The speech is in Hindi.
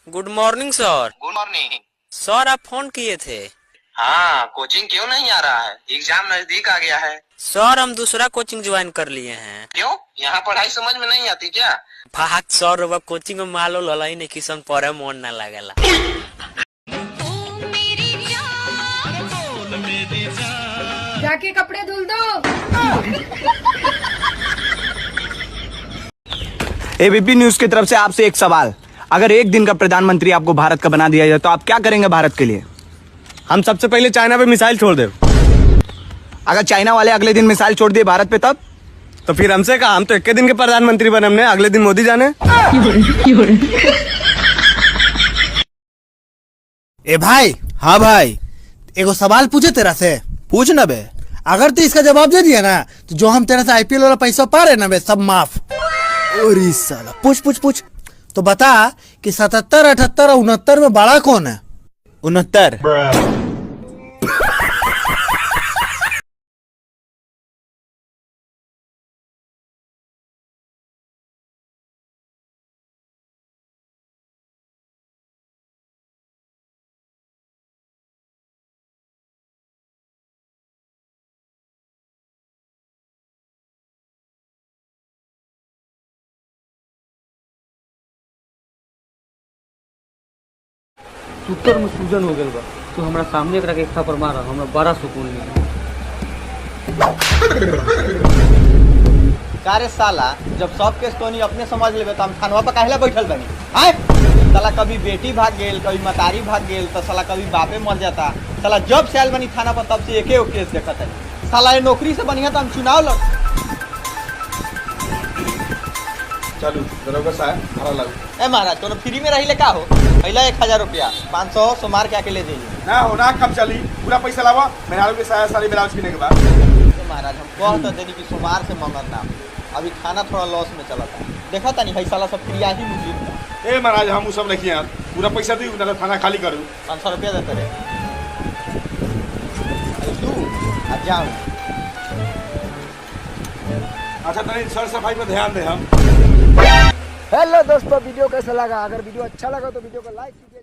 Good morning sir. Good morning. Sir आप फोन किए थे। हाँ, कोचिंग क्यों नहीं आ रहा है? एग्जाम नजदीक आ गया है। सर हम दूसरा कोचिंग ज्वाइन कर लिए हैं। क्यों? यहाँ पढ़ाई समझ में नहीं आती क्या? भाग सर वो कोचिंग में मालो ललाई नहीं किसन पढ़े मन ना लगेला। जाके कपड़े धुल दो। एबीपी न्यूज की तरफ से आपसे एक सवाल, अगर एक दिन का प्रधानमंत्री आपको भारत का बना दिया जाए तो आप क्या करेंगे भारत के लिए? हम सबसे पहले चाइना पे मिसाइल छोड़ दे। अगर चाइना वाले अगले दिन मिसाइल छोड़ दिए भारत पे तब? तो फिर हमसे कहा, हम तो एक दिन के प्रधानमंत्री बने, हमने अगले दिन मोदी जाने। ए भाई। हाँ भाई, एगो सवाल पूछे तेरा से। पूछ ना बे। अगर तू इसका जवाब दे दिया ना तो जो हम तेरा से आईपीएल वाला पैसा पा रहे ना बे सब माफ। अरे साला, पूछ पूछ पूछ। तो बता कि 77, 78 और 69 में बड़ा कौन है? 69। सूतर में सूजन हो गया बा, तो हमरा सामने एक रखे पर मारा, हमरा बड़ा सुकून मिला। कारे साला, जब सब केस तो नहीं अपने समझ लेबे तो हम थानवा पर काहेला बैठल बनी? आए साला, कभी बेटी भाग गेल, कभी मतारी भाग गेल, तो साला कभी बापे मर जाता। साला जब से आयल बनी थाना पर तब से एके गो केस देखत है। साला ये नौकरी से बढ़िया तो हम चुनाव लड़। चलो दरोगा साहब, हमारा लागू। ए महाराज, तो फ्री में रही ले का हो? पहला 1000 रुपया, 500 सोमार के आके ले जाइए। ना हो ना, कब चली पूरा पैसा लावा, मेहरारू के सारी ब्लाउज किने के बाद। तो महाराज हम कह तो देनी कि सोमार से मंगल नाम, अभी खाना थोड़ा लॉस में चला था। देखा था नहीं भाई, साला सब क्रिया ही मुस्लिम था। ए महाराज, हम उ सब नहीं यार, पूरा पैसा दी ना थाना खाली करू। 500 रुपया देते रहे। तू आ जाओ। अच्छा तनी सर सफाई पर ध्यान दे हम। हेलो दोस्तों, वीडियो कैसा लगा? अगर वीडियो अच्छा लगा तो वीडियो को लाइक कीजिए।